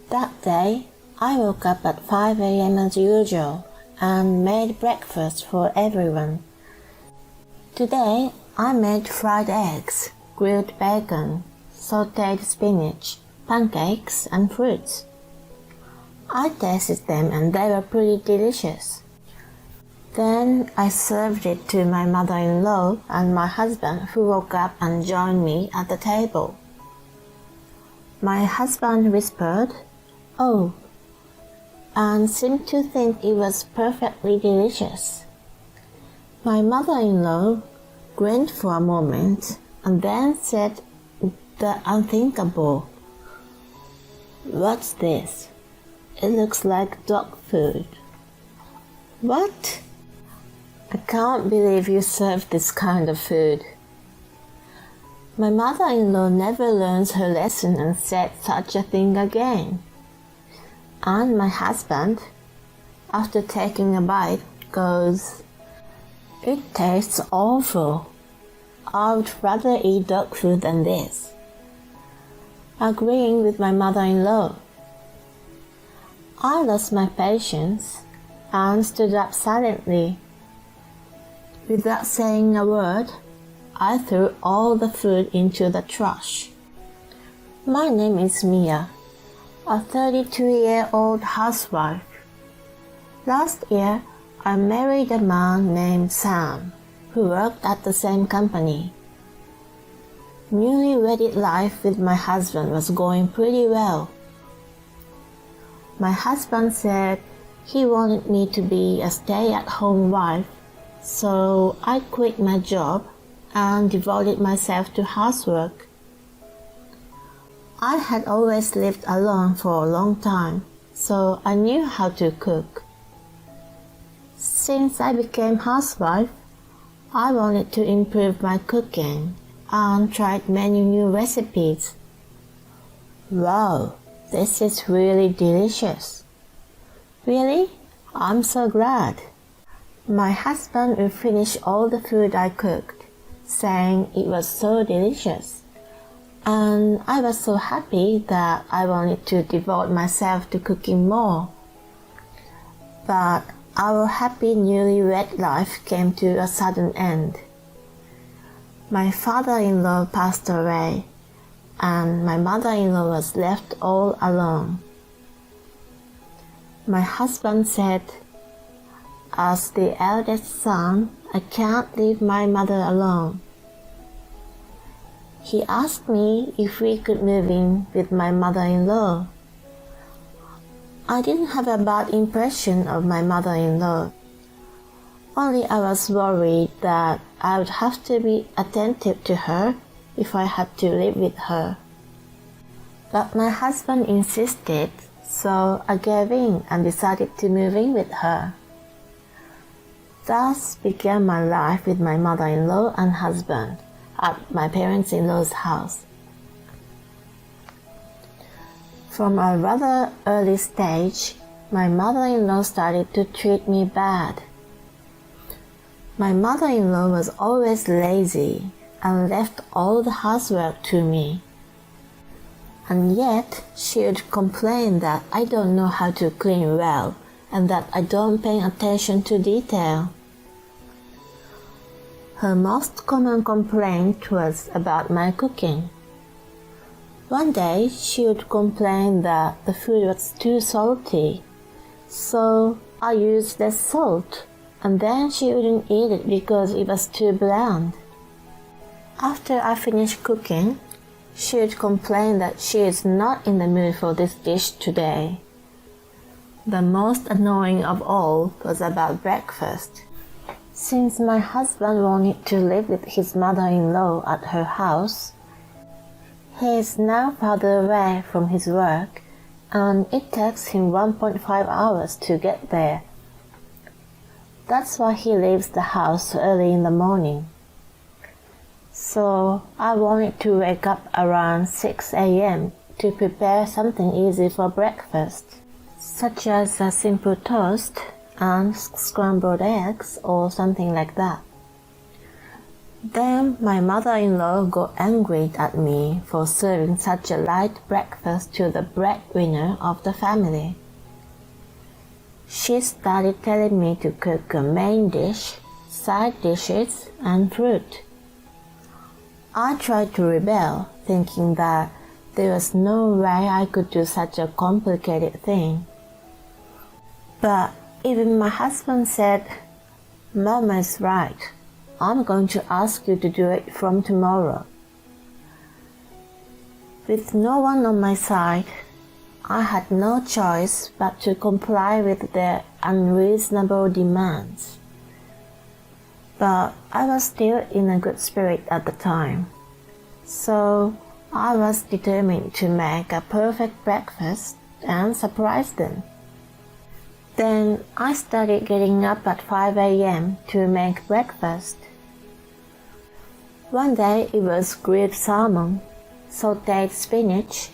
That day, I woke up at 5 a.m. as usual and made breakfast for everyone. Today, I made fried eggs, grilled bacon, sautéed spinach, pancakes, and fruits. I tasted them and they were pretty delicious. Then I served it to my mother-in-law and my husband, who woke up and joined me at the table. My husband whispered, "Oh," and seemed to think it was perfectly delicious. My mother-in-law grinned for a moment and then said the unthinkable. "What's this? It looks like dog food." "What? I can't believe you serve this kind of food." My mother-in-law never learns her lesson and said such a thing again. And my husband, after taking a bite, goes, "It tastes awful. I would rather eat dog food than this," agreeing with my mother-in-law. I lost my patience and stood up silently. Without saying a word, I threw all the food into the trash. My name is Mia, a 32-year-old housewife. Last year, I married a man named Sam, who worked at the same company. Newly-wedded life with my husband was going pretty well. My husband said he wanted me to be a stay-at-home wife, so I quit my job and devoted myself to housework. I had always lived alone for a long time, so I knew how to cook. Since I became housewife, I wanted to improve my cooking and tried many new recipes. Wow, this is really delicious. Really? I'm so glad. My husband would finish all the food I cooked, saying it was so delicious. And I was so happy that I wanted to devote myself to cooking more. But our happy newlywed life came to a sudden end. My father-in-law passed away, and my mother-in-law was left all alone. My husband said, "As the eldest son, I can't leave my mother alone." He asked me if we could move in with my mother-in-law. I didn't have a bad impression of my mother-in-law. Only I was worried that I would have to be attentive to her if I had to live with her. But my husband insisted, so I gave in and decided to move in with her. Thus began my life with my mother-in-law and husband at my parents-in-law's house. From a rather early stage, my mother-in-law started to treat me bad. My mother-in-law was always lazy and left all the housework to me. And yet, she would complain that I don't know how to clean well and that I don't pay attention to detail. Her most common complaint was about my cooking. One day, she would complain that the food was too salty, so I used less salt, and then she wouldn't eat it because it was too bland. After I finished cooking, she would complain that she is not in the mood for this dish today. The most annoying of all was about breakfast. Since my husband wanted to live with his mother-in-law at her house, he is now farther away from his work, and it takes him 1.5 hours to get there. That's why he leaves the house early in the morning. So I wanted to wake up around 6 a.m. to prepare something easy for breakfast, such as a simple toast and scrambled eggs or something like that. Then my mother-in-law got angry at me for serving such a light breakfast to the breadwinner of the family. She started telling me to cook a main dish, side dishes, and fruit. I tried to rebel, thinking that there was no way I could do such a complicated thing. But even my husband said, "Mama is right. I'm going to ask you to do it from tomorrow." With no one on my side, I had no choice but to comply with their unreasonable demands. But I was still in a good spirit at the time, so I was determined to make a perfect breakfast and surprise them. Then I started getting up at 5 a.m. to make breakfast. One day it was grilled salmon, sautéed spinach,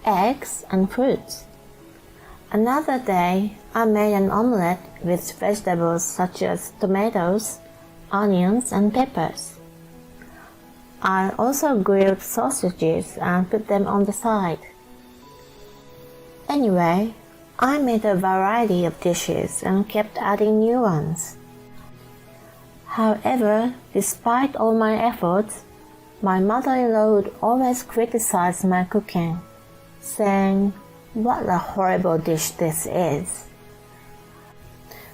eggs, and fruits. Another day I made an omelette with vegetables such as tomatoes, onions, and peppers. I also grilled sausages and put them on the side. Anyway, I made a variety of dishes and kept adding new ones. However, despite all my efforts, my mother-in-law would always criticize my cooking, saying, "What a horrible dish this is."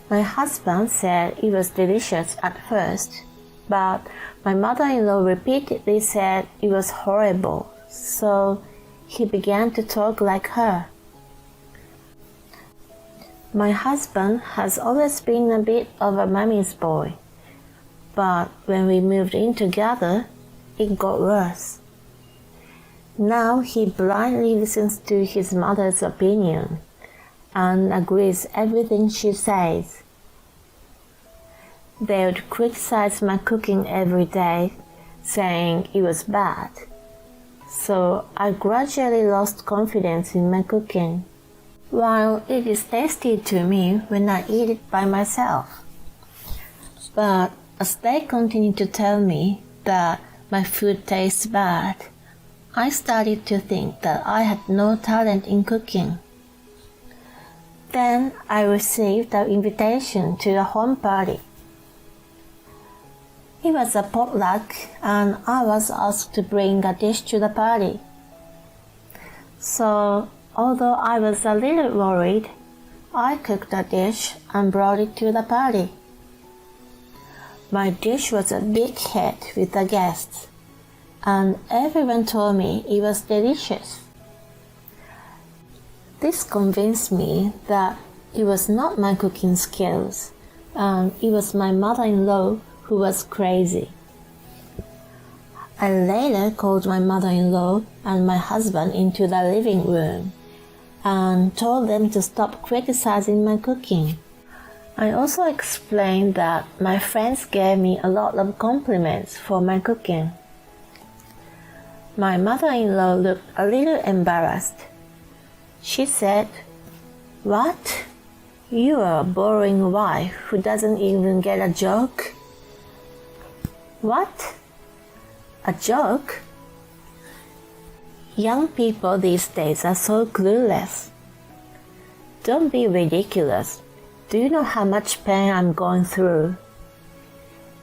My husband said it was delicious at first, but my mother-in-law repeatedly said it was horrible, so he began to talk like her. My husband has always been a bit of a mommy's boy, but when we moved in together, it got worse. Now he blindly listens to his mother's opinion and agrees everything she says. They would criticize my cooking every day, saying it was bad. So I gradually lost confidence in my cooking. While it is tasty to me when I eat it by myself. But as they continue to tell me that my food tastes bad, I started to think that I had no talent in cooking. Then I received an invitation to a home party. It was a potluck and I was asked to bring a dish to the party. So, although I was a little worried, I cooked a dish and brought it to the party. My dish was a big hit with the guests, and everyone told me it was delicious. This convinced me that it was not my cooking skills, and it was my mother-in-law who was crazy. I later called my mother-in-law and my husband into the living room and told them to stop criticizing my cooking. I also explained that my friends gave me a lot of compliments for my cooking. My mother-in-law looked a little embarrassed. She said, "What? You are a boring wife who doesn't even get a joke?" "What? A joke?" Young people these days are so clueless. Don't be ridiculous. Do you know how much pain I'm going through?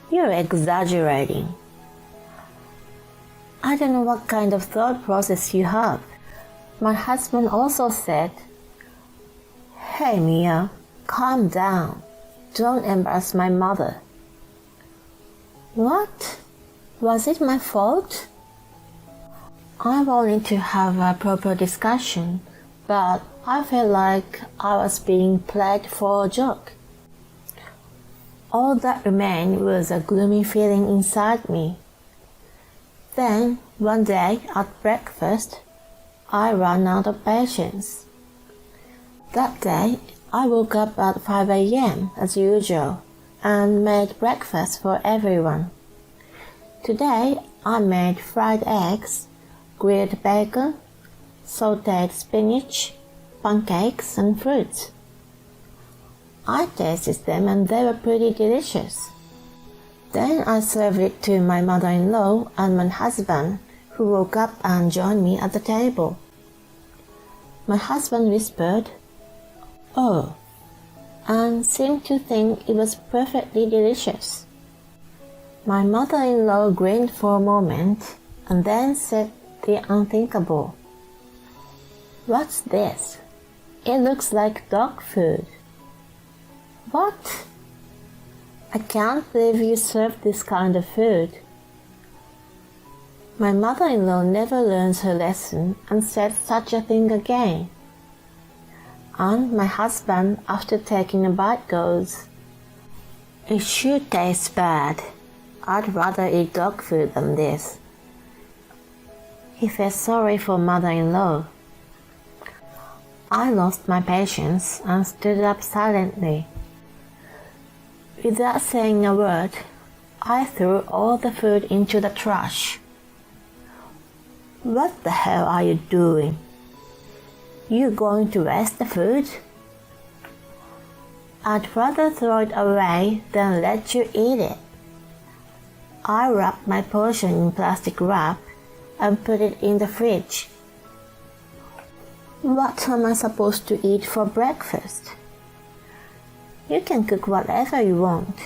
You're exaggerating. I don't know what kind of thought process you have. My husband also said, "Hey Mia, calm down. Don't embarrass my mother." What? Was it my fault? I wanted to have a proper discussion, but I felt like I was being played for a joke. All that remained was a gloomy feeling inside me. Then, one day at breakfast, I ran out of patience. That day, I woke up at 5 a.m. as usual and made breakfast for everyone. Today, I made fried eggs, grilled bacon, sautéed spinach, pancakes, and fruits. I tasted them and they were pretty delicious. Then I served it to my mother-in-law and my husband, who woke up and joined me at the table. My husband whispered, "Oh," and seemed to think it was perfectly delicious. My mother-in-law grinned for a moment and then said the unthinkable. "What's this? It looks like dog food." "What? I can't believe you serve this kind of food." My mother-in-law never learns her lesson and said such a thing again. And my husband, after taking a bite, goes, "It sure tastes bad. I'd rather eat dog food than this." He felt sorry for mother-in-law. I lost my patience and stood up silently. Without saying a word, I threw all the food into the trash. "What the hell are you doing? You going to waste the food? I'd rather throw it away than let you eat it." I wrapped my portion in plastic wrap and put it in the fridge. "What am I supposed to eat for breakfast?" "You can cook whatever you want."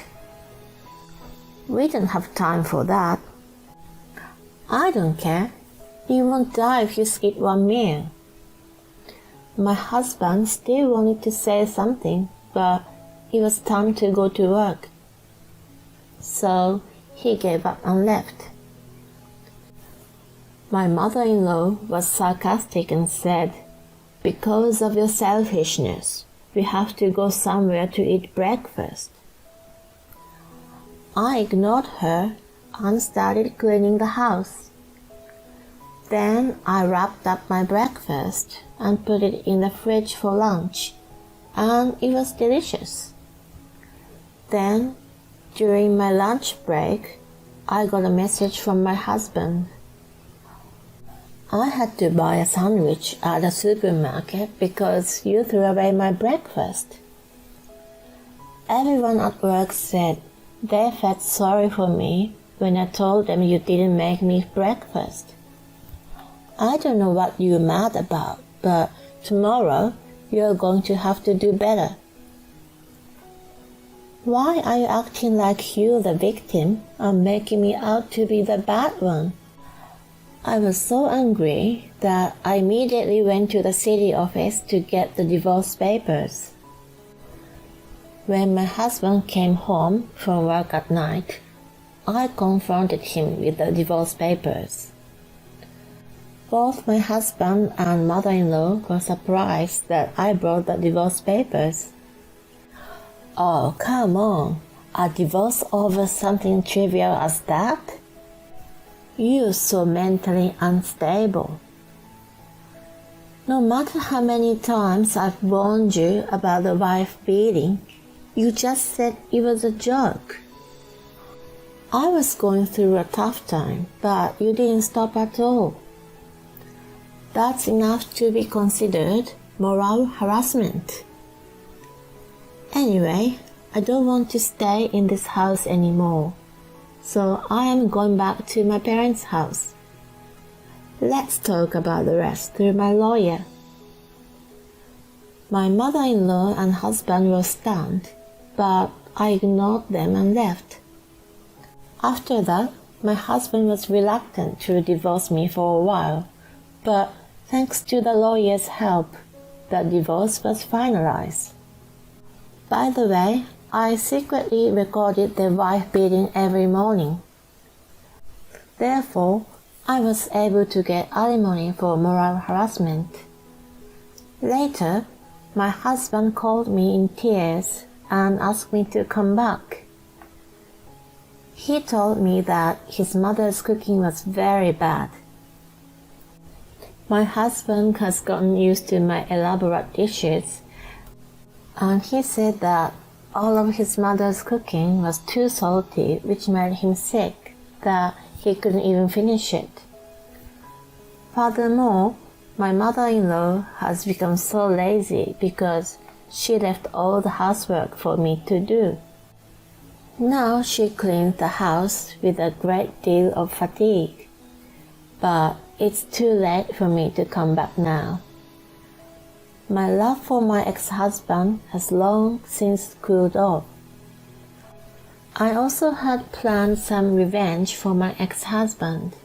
"We don't have time for that." "I don't care. You won't die if you skip one meal." My husband still wanted to say something, but it was time to go to work. So he gave up and left. My mother-in-law was sarcastic and said, "Because of your selfishness, we have to go somewhere to eat breakfast." I ignored her and started cleaning the house. Then I wrapped up my breakfast and put it in the fridge for lunch, and it was delicious. Then, during my lunch break, I got a message from my husband. "I had to buy a sandwich at the supermarket because you threw away my breakfast." Everyone at work said they felt sorry for me when I told them you didn't make me breakfast. "I don't know what you're mad about, but tomorrow you're going to have to do better." "Why are you acting like you're the victim and making me out to be the bad one?" I was so angry that I immediately went to the city office to get the divorce papers. When my husband came home from work at night, I confronted him with the divorce papers. Both my husband and mother-in-law were surprised that I brought the divorce papers. "Oh, come on, a divorce over something trivial as that? You're so mentally unstable. No matter how many times I've warned you about the wife beating, you just said it was a joke. I was going through a tough time, but you didn't stop at all. That's enough to be considered moral harassment. Anyway, I don't want to stay in this house anymore, so I am going back to my parents' house. Let's talk about the rest through my lawyer." My mother-in-law and husband were stunned, but I ignored them and left. After that, my husband was reluctant to divorce me for a while, but thanks to the lawyer's help, the divorce was finalized. By the way, I secretly recorded their wife beating every morning. Therefore, I was able to get alimony for moral harassment. Later, my husband called me in tears and asked me to come back. He told me that his mother's cooking was very bad. My husband has gotten used to my elaborate dishes, and he said that all of his mother's cooking was too salty, which made him sick, that he couldn't even finish it. Furthermore, my mother-in-law has become so lazy because she left all the housework for me to do. Now she cleans the house with a great deal of fatigue, but it's too late for me to come back now. My love for my ex-husband has long since cooled off. I also had planned some revenge for my ex-husband.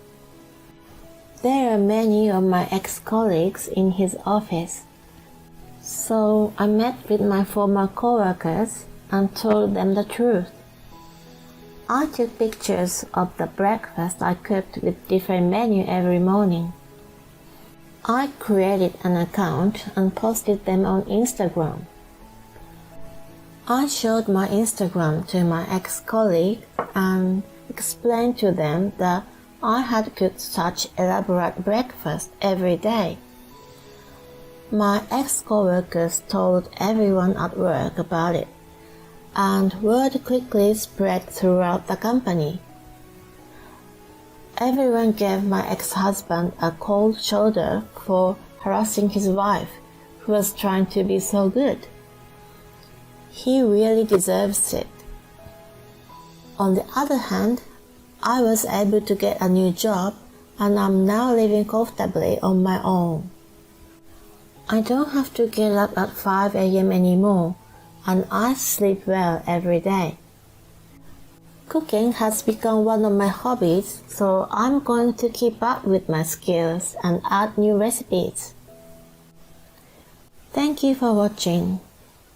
There are many of my ex-colleagues in his office, so I met with my former co-workers and told them the truth. I took pictures of the breakfast I cooked with different menus every morning. I created an account and posted them on Instagram. I showed my Instagram to my ex-colleague and explained to them that I had cooked such elaborate breakfast every day. My ex-coworkers told everyone at work about it, and word quickly spread throughout the company. Everyone gave my ex-husband a cold shoulder for harassing his wife, who was trying to be so good. He really deserves it. On the other hand, I was able to get a new job and I'm now living comfortably on my own. I don't have to get up at 5 a.m. anymore, and I sleep well every day. Cooking has become one of my hobbies, so I'm going to keep up with my skills and add new recipes. Thank you for watching.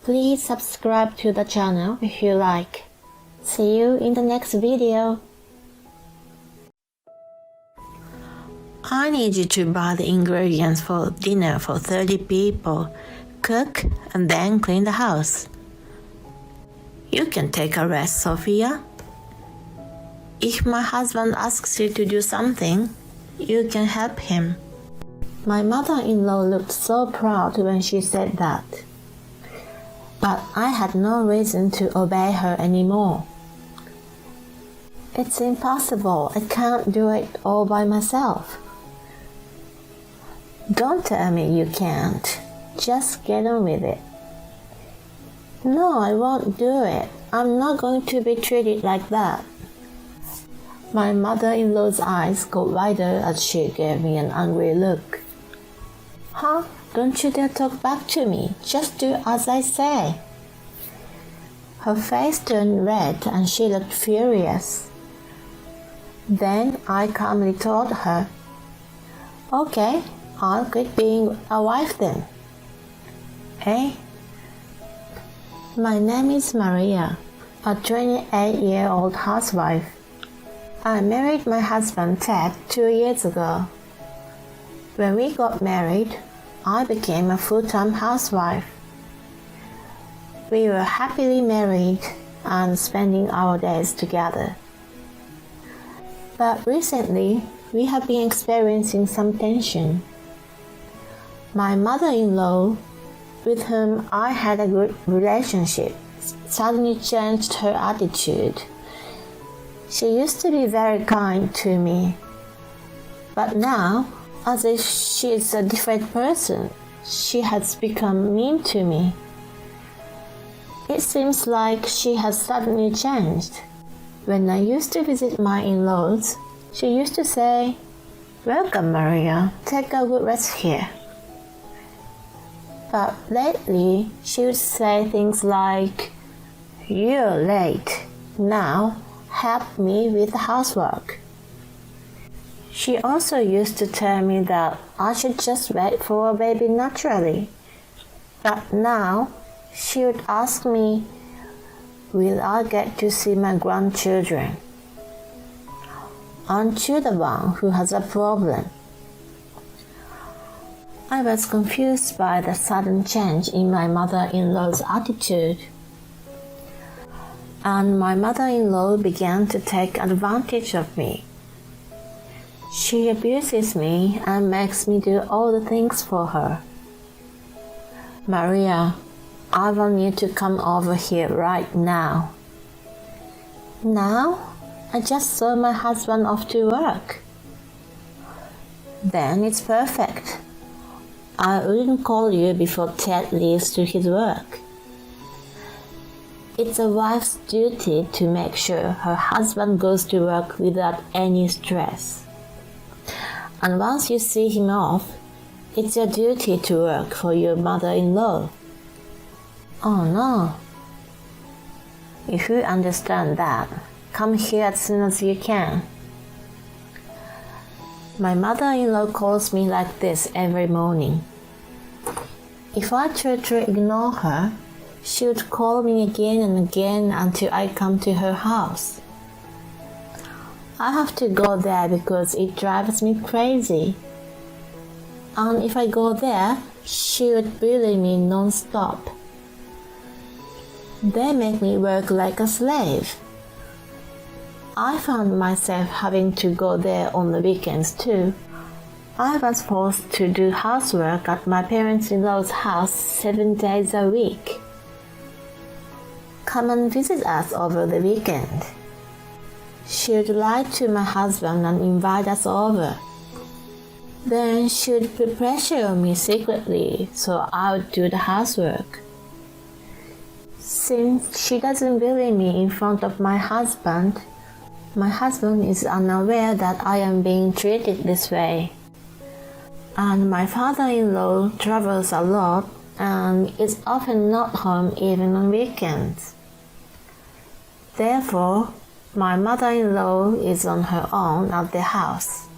Please subscribe to the channel if you like. See you in the next video. I need you to buy the ingredients for dinner for 30 people, cook, and then clean the house. You can take a rest, Sophia. If my husband asks you to do something, you can help him. My mother-in-law looked so proud when she said that. But I had no reason to obey her anymore. It's impossible. I can't do it all by myself. Don't tell me you can't. Just get on with it. No, I won't do it. I'm not going to be treated like that. My mother-in-law's eyes got wider as she gave me an angry look. Huh? Don't you dare talk back to me. Just do as I say. Her face turned red and she looked furious. Then I calmly told her, okay, I'll quit being a wife then. Eh? My name is Maria, a 28-year-old housewife. I married my husband Ted 2 years ago. When we got married, I became a full-time housewife. We were happily married and spending our days together. But recently, we have been experiencing some tension. My mother-in-law, with whom I had a good relationship, suddenly changed her attitude. She used to be very kind to me, but now, as if she is a different person, she has become mean to me. It seems like she has suddenly changed. When I used to visit my in-laws, she used to say, "Welcome, Maria, take a good rest here." But lately, she would say things like, "You're late. Now, help me with the housework." She also used to tell me that I should just wait for a baby naturally. But now, she would ask me, will I get to see my grandchildren? Aren't you the one who has a problem? I was confused by the sudden change in my mother-in-law's attitude. And my mother-in-law began to take advantage of me. She abuses me and makes me do all the things for her. Maria, I want you to come over here right now. Now? I just saw my husband off to work. Then it's perfect. I wouldn't call you before Ted leaves to his work. It's a wife's duty to make sure her husband goes to work without any stress. And once you see him off, it's your duty to work for your mother-in-law. Oh no. If you understand that, come here as soon as you can. My mother-in-law calls me like this every morning. If I try to ignore her, she would call me again and again until I come to her house. I have to go there because it drives me crazy. And if I go there, she would bully me non-stop. They make me work like a slave. I found myself having to go there on the weekends too. I was forced to do housework at my parents-in-law's house 7 days a week. Come and visit us over the weekend. She would lie to my husband and invite us over. Then she would put pressure on me secretly so I would do the housework. Since she doesn't bully me in front of my husband is unaware that I am being treated this way. And my father-in-law travels a lot and is often not home even on weekends. Therefore, my mother-in-law is on her own at the house.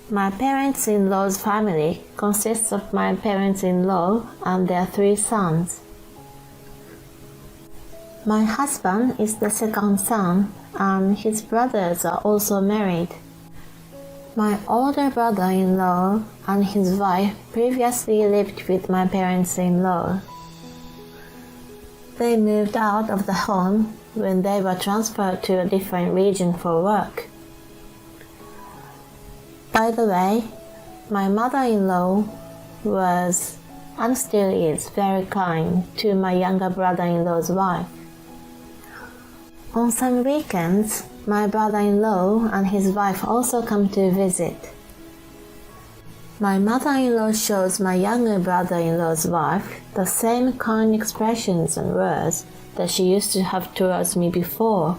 My parents-in-law's family consists of my parents-in-law and their 3 sons. My husband is the second son, and his brothers are also married. My older brother-in-law and his wife previously lived with my parents-in-law. They moved out of the home when they were transferred to a different region for work. By the way, my mother-in-law was and still is very kind to my younger brother-in-law's wife. On some weekends, my brother-in-law and his wife also come to visit. My mother-in-law shows my younger brother-in-law's wife the same kind expressions and words that she used to have towards me before.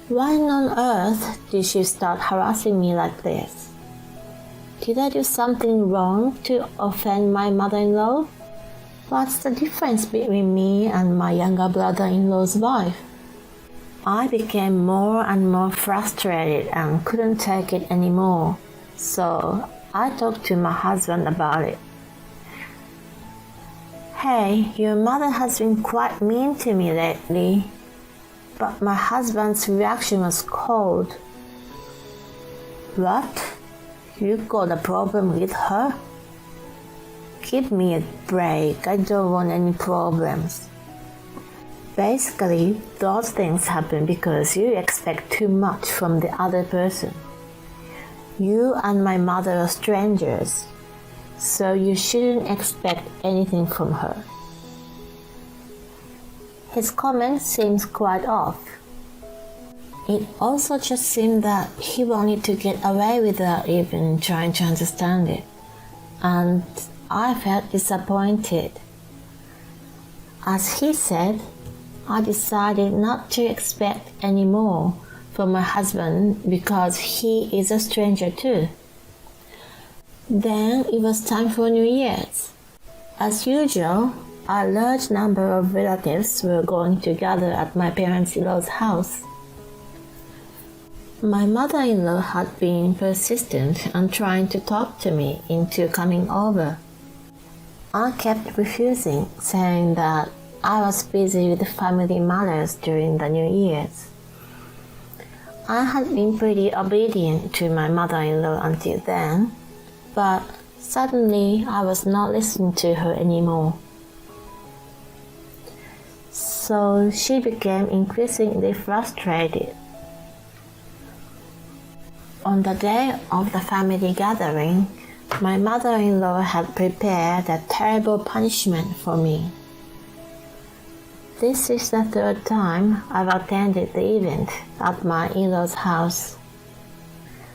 Why on earth did she start harassing me like this? Did I do something wrong to offend my mother-in-law? What's the difference between me and my younger brother-in-law's wife? I became more and more frustrated and couldn't take it anymore, so I talked to my husband about it. Hey, your mother has been quite mean to me lately. But my husband's reaction was cold. What? You got a problem with her? Give me a break, I don't want any problems. Basically, those things happen because you expect too much from the other person. You and my mother are strangers, so you shouldn't expect anything from her. His comment seems quite off. It also just seemed that he wanted to get away without even trying to understand it, and I felt disappointed. As he said, I decided not to expect any more from my husband because he is a stranger too. Then it was time for New Year's. As usual, a large number of relatives were going to gather at my parents-in-law's house. My mother-in-law had been persistent and trying to talk to me into coming over. I kept refusing, saying that I was busy with family matters during the New Year's. I had been pretty obedient to my mother-in-law until then, but suddenly I was not listening to her anymore. So she became increasingly frustrated. On the day of the family gathering, my mother-in-law had prepared a terrible punishment for me. This is the 3rd time I've attended the event at my in-laws' house.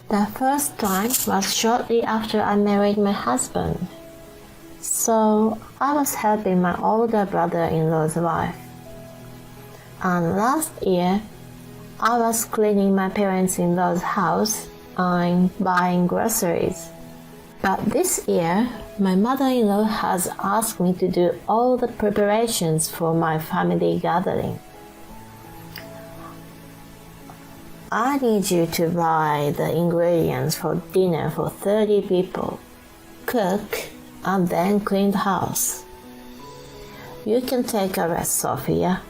The first time was shortly after I married my husband. So I was helping my older brother-in-law's wife. And last year, I was cleaning my parents-in-law's house and buying groceries. But this year, my mother-in-law has asked me to do all the preparations for my family gathering. I need you to buy the ingredients for dinner for 30 people, cook, and then clean the house. You can take a rest, Sophia.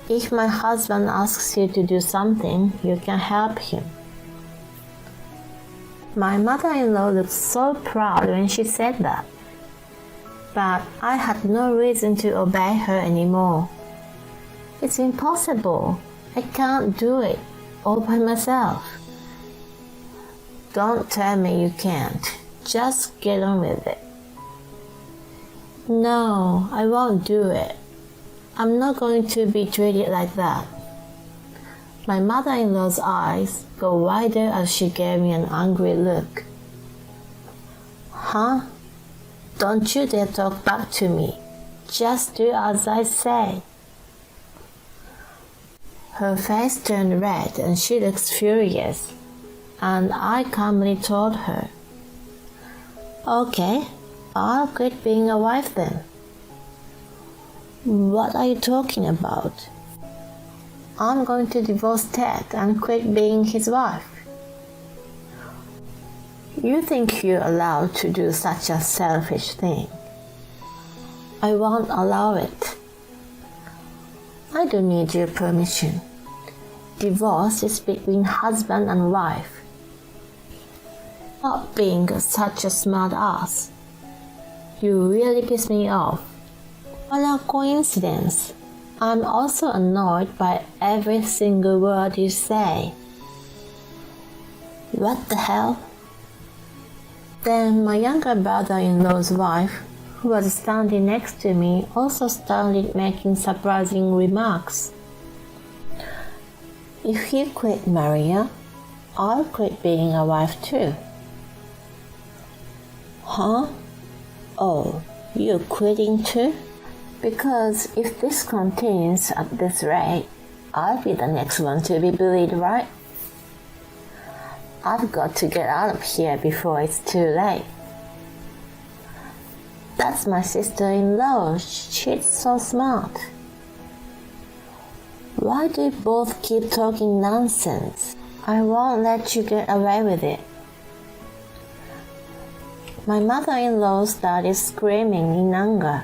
If my husband asks you to do something, you can help him. My mother-in-law looked so proud when she said that, but I had no reason to obey her anymore. It's impossible. I can't do it all by myself. Don't tell me you can't. Just get on with it. No, I won't do it. I'm not going to be treated like that. My mother-in-law's eyes go wider as she gave me an angry look. Huh? Don't you dare talk back to me. Just do as I say. Her face turned red and she looked furious, and I calmly told her, Okay, I'll quit being a wife then. What are you talking about? I'm going to divorce Ted and quit being his wife. You think you're allowed to do such a selfish thing? I won't allow it. I don't need your permission. Divorce is between husband and wife. Stop being such a smart ass. You really piss me off. What a coincidence. I'm also annoyed by every single word you say. What the hell? Then my younger brother-in-law's wife, who was standing next to me, also started making surprising remarks. If you quit, Maria, I'll quit being a wife too. Huh? Oh, you're quitting too? Because if this continues at this rate, I'll be the next one to be bullied, right? I've got to get out of here before it's too late. That's my sister-in-law. She's so smart. Why do you both keep talking nonsense? I won't let you get away with it. My mother-in-law started screaming in anger.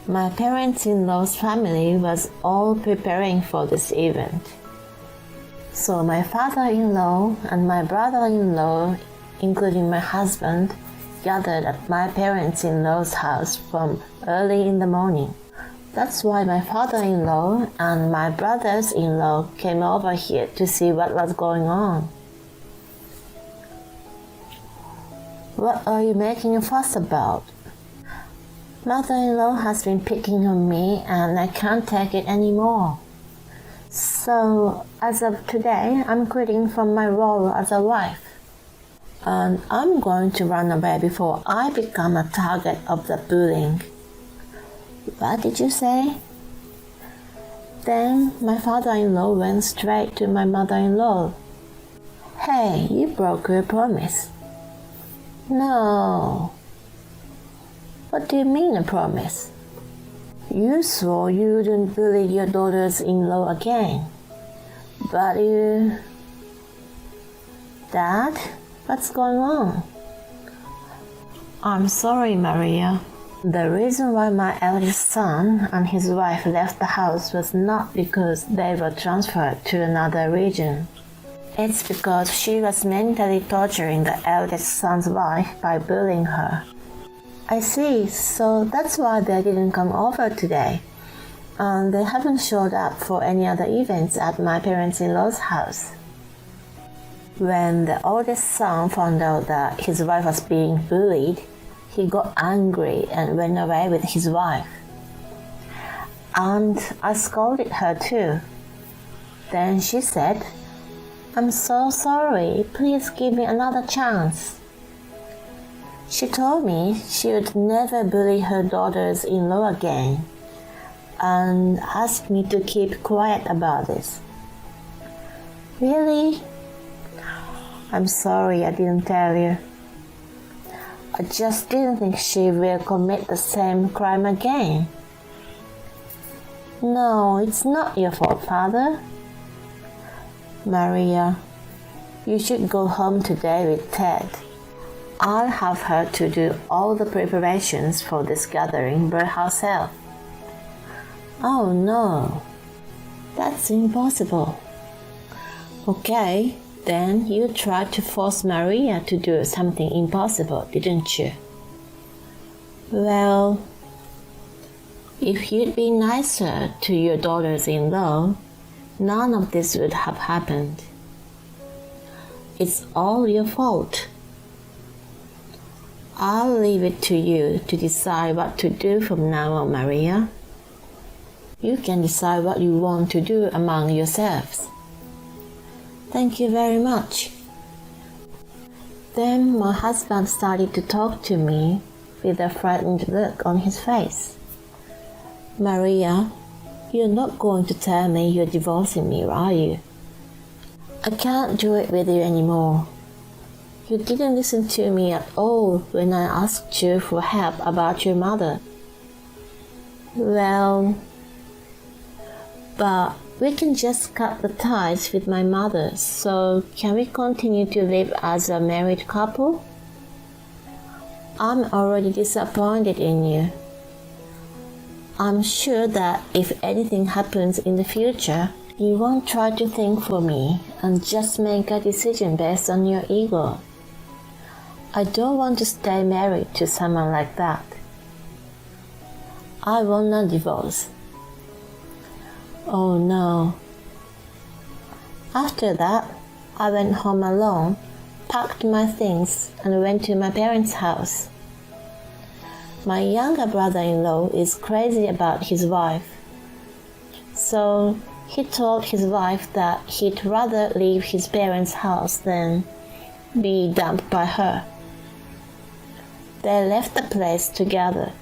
My parents-in-law's family was all preparing for this event. So my father-in-law and my brother-in-law, including my husband, gathered at my parents-in-law's house from early in the morning. That's why my father-in-law and my brothers-in-law came over here to see what was going on. What are you making a fuss about? Mother-in-law has been picking on me and I can't take it anymore. So, as of today, I'm quitting from my role as a wife. And I'm going to run away before I become a target of the bullying. What did you say? Then my father-in-law went straight to my mother-in-law. Hey, you broke your promise. No. What do you mean a promise? You swore you wouldn't bully your daughters-in-law again. But you... Dad, what's going on? I'm sorry, Maria. The reason why my eldest son and his wife left the house was not because they were transferred to another region. It's because she was mentally torturing the eldest son's wife by bullying her. I see, so that's why they didn't come over today. And they haven't showed up for any other events at my parents-in-law's house. When the oldest son found out that his wife was being bullied, he got angry and went away with his wife. And I scolded her too. Then she said, I'm so sorry, please give me another chance. She told me she would never bully her daughters-in-law again and asked me to keep quiet about this. Really? I'm sorry I didn't tell you. I just didn't think she will commit the same crime again. No, it's not your fault, Father. Maria, you should go home today with Ted. I'll have her to do all the preparations for this gathering by herself. Oh no, that's impossible. Okay, then you tried to force Maria to do something impossible, didn't you? Well, if you'd been nicer to your daughters-in-law, none of this would have happened. It's all your fault. I'll leave it to you to decide what to do from now on, Maria. You can decide what you want to do among yourselves. Thank you very much. Then my husband started to talk to me with a frightened look on his face. Maria, you're not going to tell me you're divorcing me, are you? I can't do it with you anymore. You didn't listen to me at all when I asked you for help about your mother. Well, but we can just cut the ties with my mother, so can we continue to live as a married couple? I'm already disappointed in you. I'm sure that if anything happens in the future, you won't try to think for me and just make a decision based on your ego. I don't want to stay married to someone like that. I want a divorce. Oh no. After that, I went home alone, packed my things, and went to my parents' house. My younger brother-in-law is crazy about his wife. So he told his wife that he'd rather leave his parents' house than be dumped by her. They left the place together.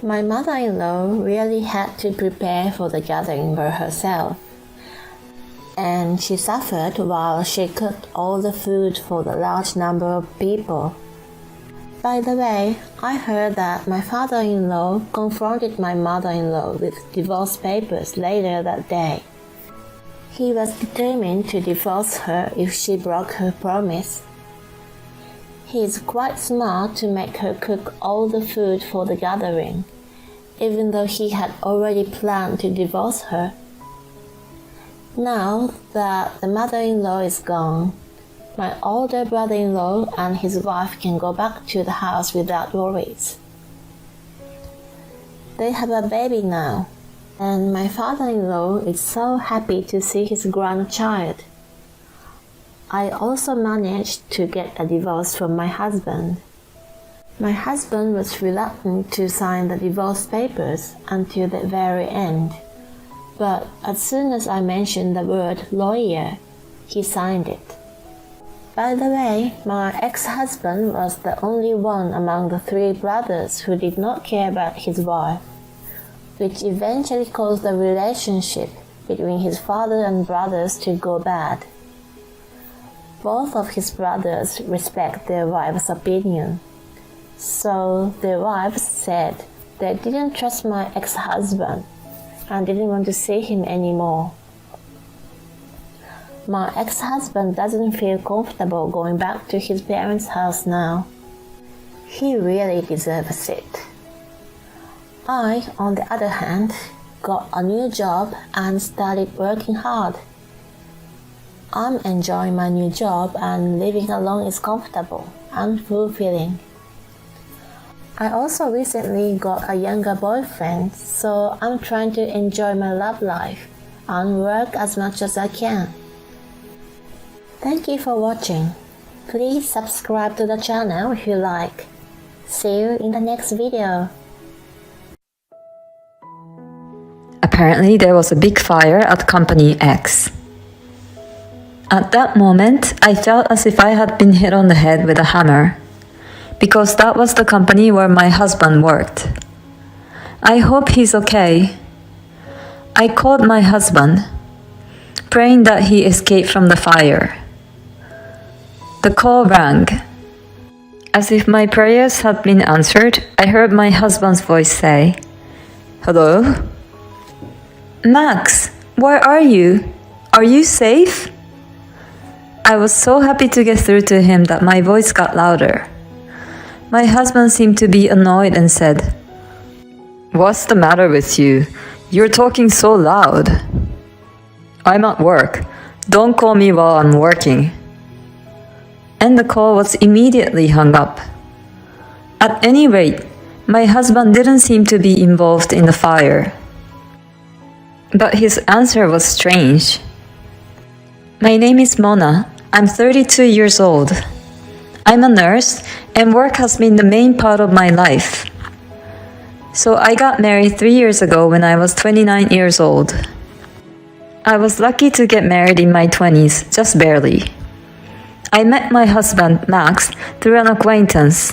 My mother-in-law really had to prepare for the gathering by herself, and she suffered while she cooked all the food for the large number of people. By the way, I heard that my father-in-law confronted my mother-in-law with divorce papers later that day. He was determined to divorce her if she broke her promise. He is quite smart to make her cook all the food for the gathering, even though he had already planned to divorce her. Now that the mother-in-law is gone, my older brother-in-law and his wife can go back to the house without worries. They have a baby now, and my father-in-law is so happy to see his grandchild. I also managed to get a divorce from my husband. My husband was reluctant to sign the divorce papers until the very end, but as soon as I mentioned the word lawyer, he signed it. By the way, my ex-husband was the only one among the 3 brothers who did not care about his wife, which eventually caused the relationship between his father and brothers to go bad. Both of his brothers respect their wife's opinion, so their wives said they didn't trust my ex-husband and didn't want to see him anymore. My ex-husband doesn't feel comfortable going back to his parents' house now. He really deserves it. I, on the other hand, got a new job and started working hard. I'm enjoying my new job and living alone is comfortable and fulfilling. I also recently got a younger boyfriend, so I'm trying to enjoy my love life and work as much as I can. Thank you for watching. Please subscribe to the channel if you like. See you in the next video. Apparently, there was a big fire at Company X. At that moment, I felt as if I had been hit on the head with a hammer. because that was the company where my husband worked. I hope he's okay. I called my husband, praying that he escaped from the fire. The call rang. As if my prayers had been answered, I heard my husband's voice say, "Hello? Max, where are you? Are you safe?" I was so happy to get through to him that my voice got louder. My husband seemed to be annoyed and said, "What's the matter with you? You're talking so loud." "I'm at work. Don't call me while I'm working." And the call was immediately hung up. At any rate, my husband didn't seem to be involved in the fire. But his answer was strange. "My name is Mona. I'm 32 years old. I'm a nurse, and work has been the main part of my life. So I got married 3 years ago when I was 29 years old. I was lucky to get married in my 20s, just barely. I met my husband, Max, through an acquaintance.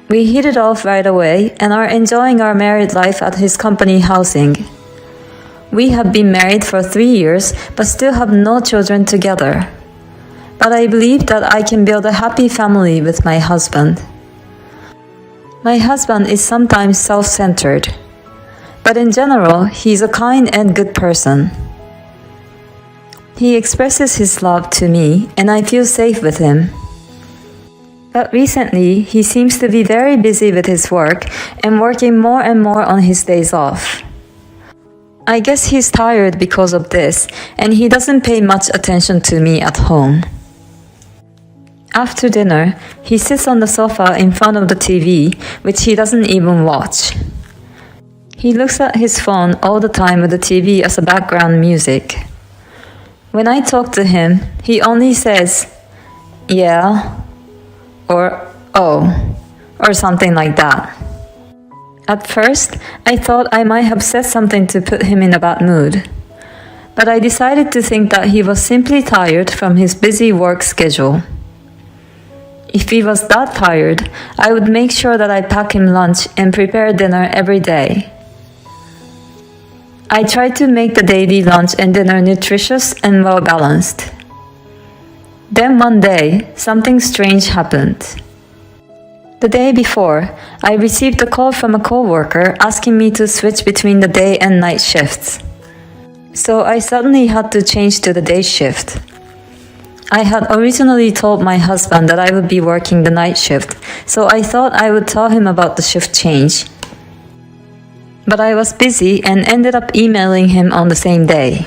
We hit it off right away and are enjoying our married life at his company housing. We have been married for 3 years but still have no children together. But I believe that I can build a happy family with my husband. My husband is sometimes self-centered, but in general, he's a kind and good person. He expresses his love to me, and I feel safe with him. But recently, he seems to be very busy with his work and working more and more on his days off. I guess he's tired because of this, and he doesn't pay much attention to me at home. After dinner, he sits on the sofa in front of the TV, which he doesn't even watch. He looks at his phone all the time with the TV as a background music. When I talk to him, he only says, "Yeah," or "Oh," or something like that. At first, I thought I might have said something to put him in a bad mood. But I decided to think that he was simply tired from his busy work schedule. If he was that tired, I would make sure that I pack him lunch and prepare dinner every day. I try to make the daily lunch and dinner nutritious and well-balanced. Then one day, something strange happened. The day before, I received a call from a coworker asking me to switch between the day and night shifts. So I suddenly had to change to the day shift. I had originally told my husband that I would be working the night shift, so I thought I would tell him about the shift change. But I was busy and ended up emailing him on the same day.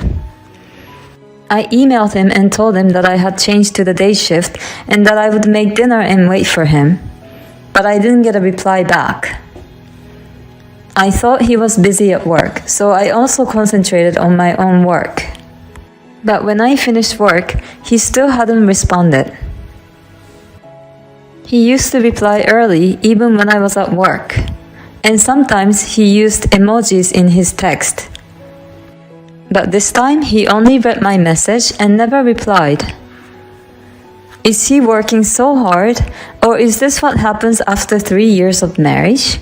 I emailed him and told him that I had changed to the day shift and that I would make dinner and wait for him. But I didn't get a reply back. I thought he was busy at work, so I also concentrated on my own work. But when I finished work, he still hadn't responded. He used to reply early even when I was at work, and sometimes he used emojis in his text. But this time, he only read my message and never replied. Is he working so hard, or is this what happens after 3 years of marriage?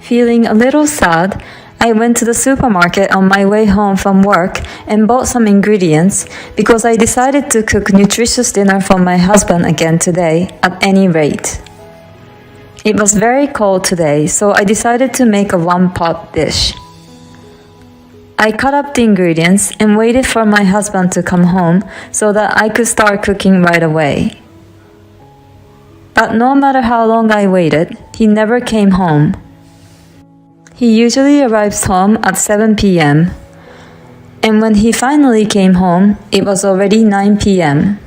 Feeling a little sad, I went to the supermarket on my way home from work and bought some ingredients because I decided to cook nutritious dinner for my husband again today, at any rate. It was very cold today, so I decided to make a one-pot dish. I cut up the ingredients and waited for my husband to come home so that I could start cooking right away. But no matter how long I waited, he never came home. He usually arrives home at 7 p.m. And when he finally came home, it was already 9 p.m.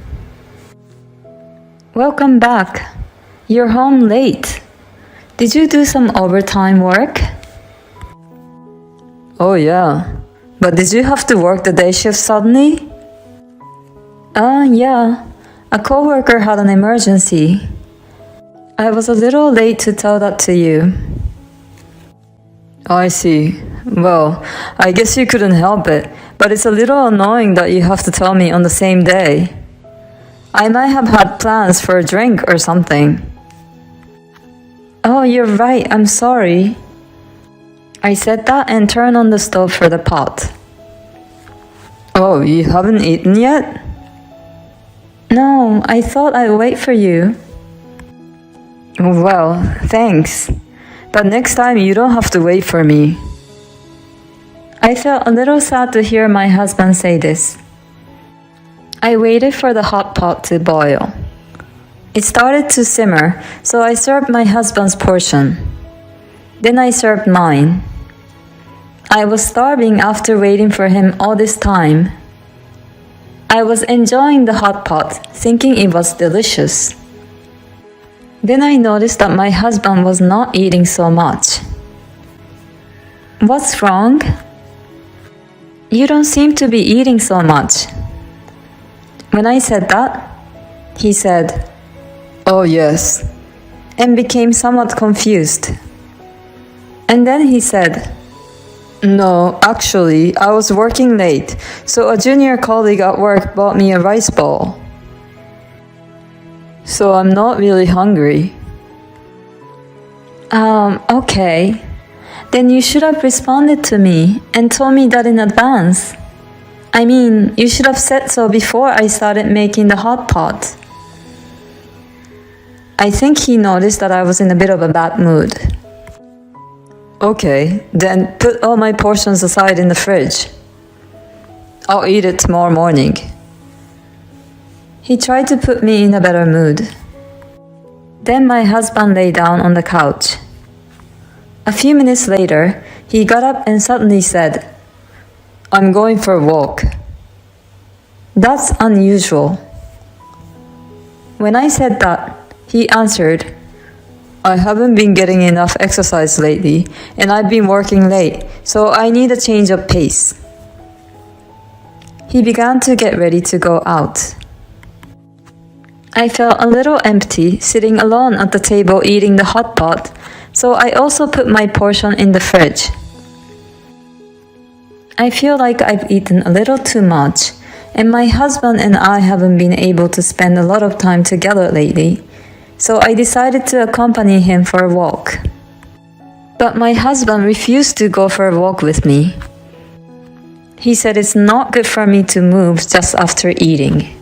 Welcome back. You're home late. Did you do some overtime work? Oh yeah. But did you have to work the day shift suddenly? Yeah. A coworker had an emergency. I was a little late to tell that to you. I see. Well, I guess you couldn't help it, but it's a little annoying that you have to tell me on the same day. I might have had plans for a drink or something. Oh, you're right, I'm sorry. I said that and turned on the stove for the pot. Oh, you haven't eaten yet? No, I thought I'd wait for you. Well, thanks. But next time you don't have to wait for me. I felt a little sad to hear my husband say this. I waited for the hot pot to boil. It started to simmer, so I served my husband's portion. Then I served mine. I was starving after waiting for him all this time. I was enjoying the hot pot, thinking it was delicious. Then I noticed that my husband was not eating so much. What's wrong? You don't seem to be eating so much. When I said that, he said, "Oh yes," and became somewhat confused. And then he said, "No, actually, I was working late, so a junior colleague at work bought me a rice bowl. So I'm not really hungry." Okay. Then you should have responded to me and told me that in advance. I mean, you should have said so before I started making the hot pot. I think he noticed that I was in a bit of a bad mood. Okay, then put all my portions aside in the fridge. I'll eat it tomorrow morning. He tried to put me in a better mood. Then my husband lay down on the couch. A few minutes later, he got up and suddenly said, "I'm going for a walk." That's unusual. When I said that, he answered, "I haven't been getting enough exercise lately, and I've been working late, so I need a change of pace." He began to get ready to go out. I felt a little empty sitting alone at the table eating the hot pot, so I also put my portion in the fridge. I feel like I've eaten a little too much, and my husband and I haven't been able to spend a lot of time together lately, so I decided to accompany him for a walk. But my husband refused to go for a walk with me. He said it's not good for me to move just after eating.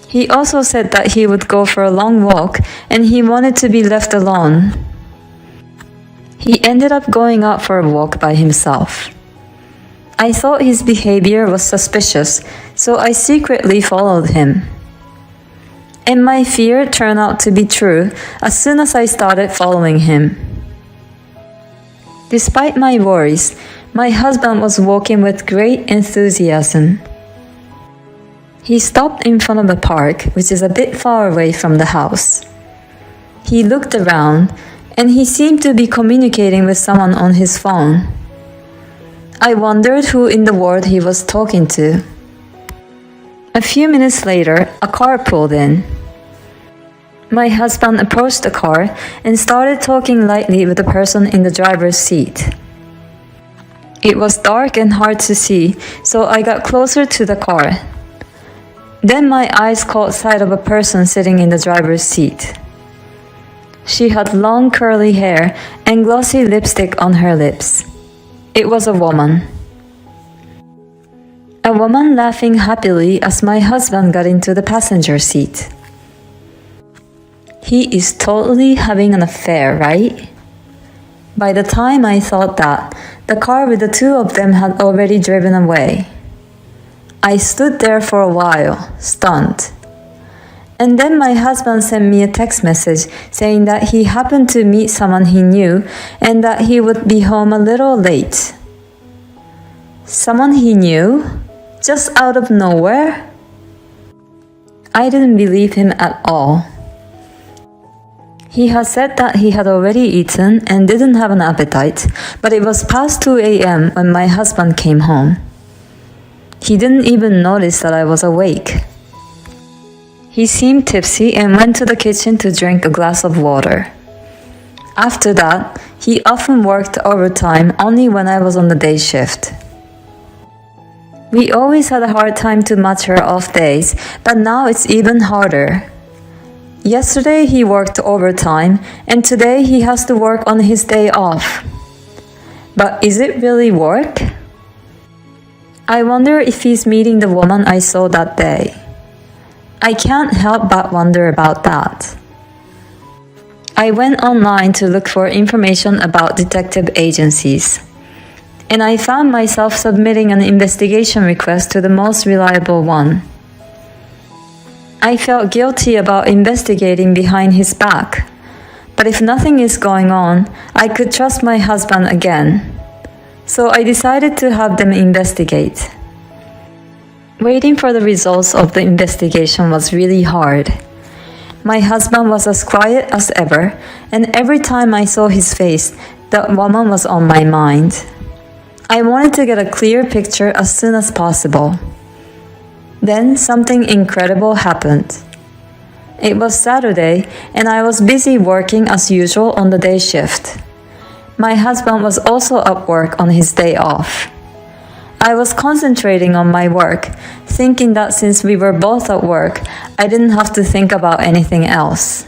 He also said that he would go for a long walk and he wanted to be left alone. He ended up going out for a walk by himself. I thought his behavior was suspicious, so I secretly followed him. And my fear turned out to be true as soon as I started following him. Despite my worries, my husband was walking with great enthusiasm. He stopped in front of the park, which is a bit far away from the house. He looked around, and he seemed to be communicating with someone on his phone. I wondered who in the world he was talking to. A few minutes later, a car pulled in. My husband approached the car and started talking lightly with the person in the driver's seat. It was dark and hard to see, so I got closer to the car. Then my eyes caught sight of a person sitting in the driver's seat. She had long curly hair and glossy lipstick on her lips. It was a woman. A woman laughing happily as my husband got into the passenger seat. He is totally having an affair, right? By the time I thought that, the car with the two of them had already driven away. I stood there for a while, stunned. And then my husband sent me a text message saying that he happened to meet someone he knew and that he would be home a little late. Someone he knew? Just out of nowhere? I didn't believe him at all. He had said that he had already eaten and didn't have an appetite, but it was past 2 a.m. when my husband came home. He didn't even notice that I was awake. He seemed tipsy and went to the kitchen to drink a glass of water. After that, he often worked overtime only when I was on the day shift. We always had a hard time to match her off days, but now it's even harder. Yesterday he worked overtime, and today he has to work on his day off. But is it really work? I wonder if he's meeting the woman I saw that day. I can't help but wonder about that. I went online to look for information about detective agencies, and I found myself submitting an investigation request to the most reliable one. I felt guilty about investigating behind his back, but if nothing is going on, I could trust my husband again. So I decided to have them investigate. Waiting for the results of the investigation was really hard. My husband was as quiet as ever, and every time I saw his face, that woman was on my mind. I wanted to get a clear picture as soon as possible. Then something incredible happened. It was Saturday, and I was busy working as usual on the day shift. My husband was also at work on his day off. I was concentrating on my work, thinking that since we were both at work, I didn't have to think about anything else.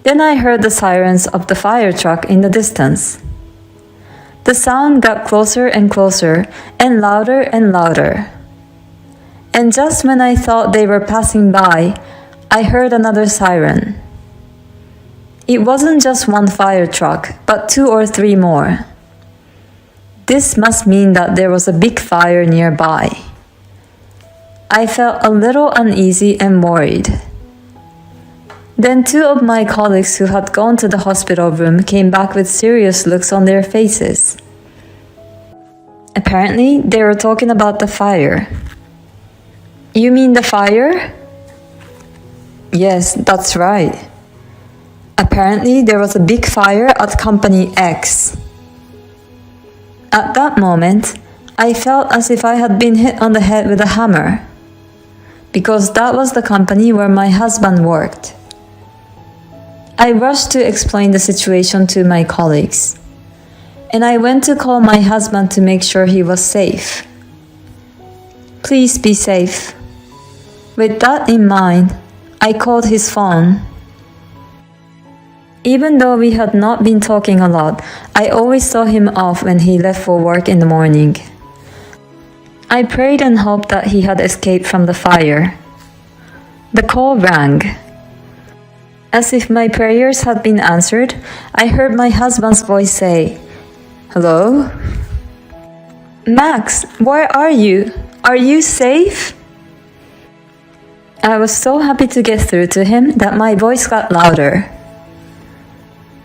Then I heard the sirens of the fire truck in the distance. The sound got closer and closer, and louder and louder. And just when I thought they were passing by, I heard another siren. It wasn't just one fire truck, but 2 or 3 more. This must mean that there was a big fire nearby. I felt a little uneasy and worried. Then 2 of my colleagues who had gone to the hospital room came back with serious looks on their faces. Apparently, they were talking about the fire. You mean the fire? Yes, that's right. Apparently, there was a big fire at Company X. At that moment, I felt as if I had been hit on the head with a hammer, because that was the company where my husband worked. I rushed to explain the situation to my colleagues, and I went to call my husband to make sure he was safe. Please be safe. With that in mind, I called his phone. Even though we had not been talking a lot, I always saw him off when he left for work in the morning. I prayed and hoped that he had escaped from the fire. The call rang. As if my prayers had been answered, I heard my husband's voice say, "Hello? Max, where are you? Are you safe?" I was so happy to get through to him that my voice got louder.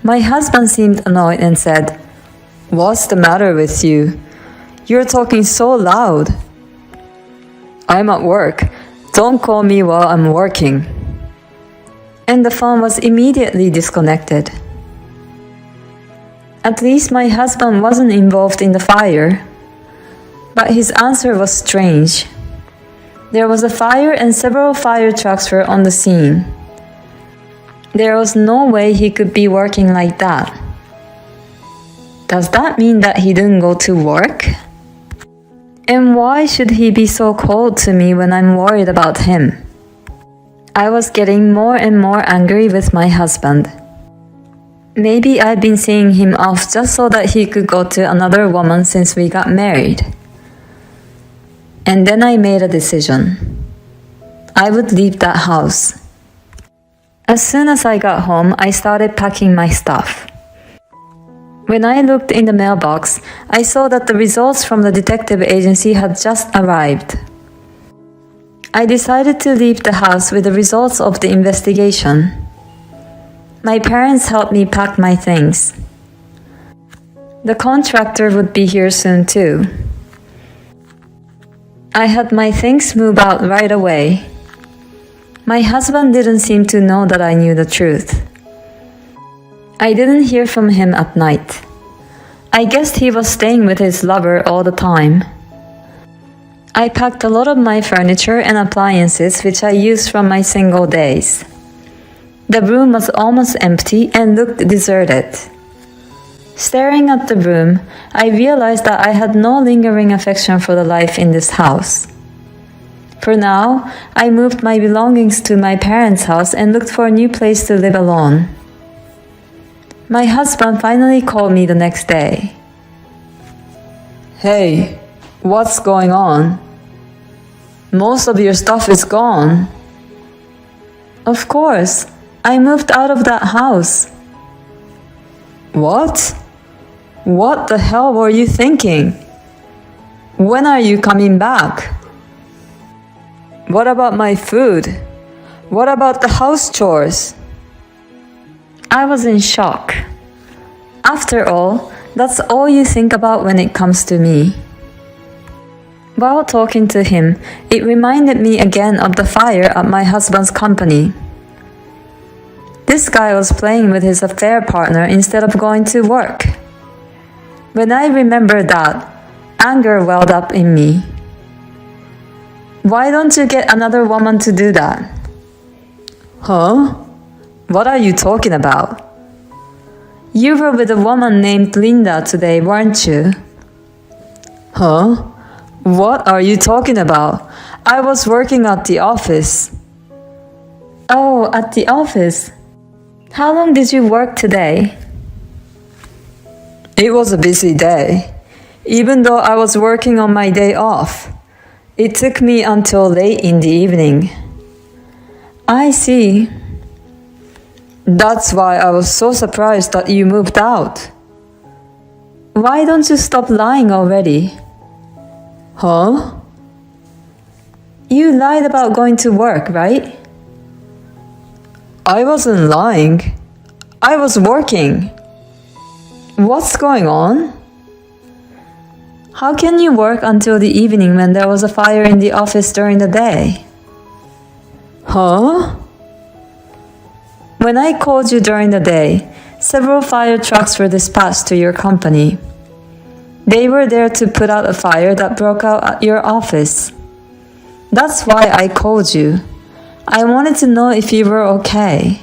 My husband seemed annoyed and said, "What's the matter with you? You're talking so loud." "I'm at work. Don't call me while I'm working." And the phone was immediately disconnected. At least my husband wasn't involved in the fire. But his answer was strange. There was a fire and several fire trucks were on the scene. There was no way he could be working like that. Does that mean that he didn't go to work? And why should he be so cold to me when I'm worried about him? I was getting more and more angry with my husband. Maybe I'd been seeing him off just so that he could go to another woman since we got married. And then I made a decision. I would leave that house. As soon as I got home, I started packing my stuff. When I looked in the mailbox, I saw that the results from the detective agency had just arrived. I decided to leave the house with the results of the investigation. My parents helped me pack my things. The contractor would be here soon too. I had my things moved out right away. My husband didn't seem to know that I knew the truth. I didn't hear from him at night. I guessed he was staying with his lover all the time. I packed a lot of my furniture and appliances which I used from my single days. The room was almost empty and looked deserted. Staring at the room, I realized that I had no lingering affection for the life in this house. For now, I moved my belongings to my parents' house and looked for a new place to live alone. My husband finally called me the next day. Hey, what's going on? Most of your stuff is gone. Of course, I moved out of that house. What? What the hell were you thinking? When are you coming back? What about my food? What about the house chores? I was in shock. After all, that's all you think about when it comes to me. While talking to him, it reminded me again of the fire at my husband's company. This guy was playing with his affair partner instead of going to work. When I remembered that, anger welled up in me. Why don't you get another woman to do that? Huh? What are you talking about? You were with a woman named Linda today, weren't you? Huh? What are you talking about? I was working at the office. Oh, at the office. How long did you work today? It was a busy day. Even though I was working on my day off, it took me until late in the evening. I see. That's why I was so surprised that you moved out. Why don't you stop lying already? Huh? You lied about going to work, right? I wasn't lying. I was working. What's going on? How can you work until the evening when there was a fire in the office during the day? Huh? When I called you during the day, several fire trucks were dispatched to your company. They were there to put out a fire that broke out at your office. That's why I called you. I wanted to know if you were okay.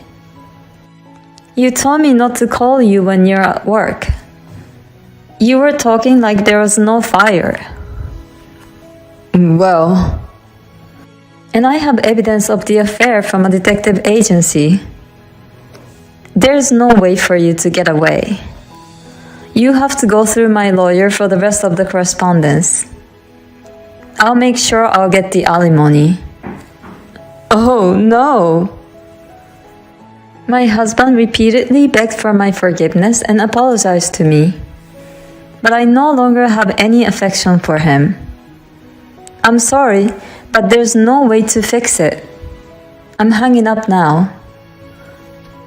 You told me not to call you when you're at work. You were talking like there was no fire. Well... And I have evidence of the affair from a detective agency. There's no way for you to get away. You have to go through my lawyer for the rest of the correspondence. I'll make sure I'll get the alimony. Oh, no! My husband repeatedly begged for my forgiveness and apologized to me. But I no longer have any affection for him. I'm sorry, but there's no way to fix it. I'm hanging up now.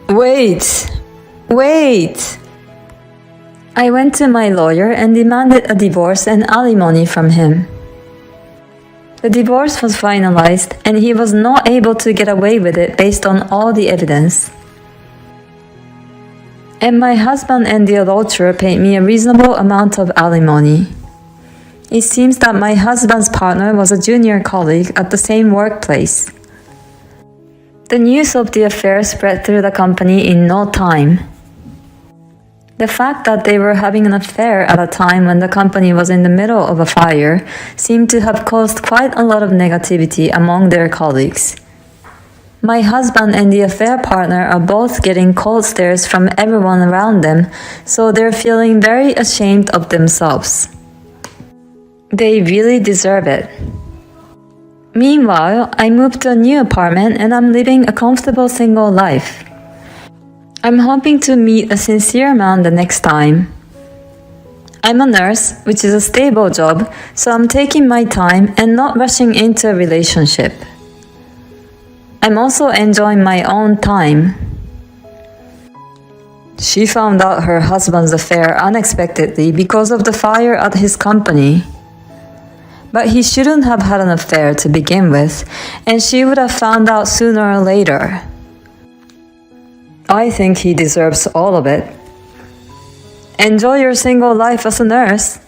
Wait! Wait! I went to my lawyer and demanded a divorce and alimony from him. The divorce was finalized and he was not able to get away with it based on all the evidence. And my husband and the adulterer paid me a reasonable amount of alimony. It seems that my husband's partner was a junior colleague at the same workplace. The news of the affair spread through the company in no time. The fact that they were having an affair at a time when the company was in the middle of a fire seemed to have caused quite a lot of negativity among their colleagues. My husband and the affair partner are both getting cold stares from everyone around them, so they're feeling very ashamed of themselves. They really deserve it. Meanwhile, I moved to a new apartment and I'm living a comfortable single life. I'm hoping to meet a sincere man the next time. I'm a nurse, which is a stable job, so I'm taking my time and not rushing into a relationship. I'm also enjoying my own time. She found out her husband's affair unexpectedly because of the fire at his company. But he shouldn't have had an affair to begin with, and she would have found out sooner or later. I think he deserves all of it. Enjoy your single life as a nurse.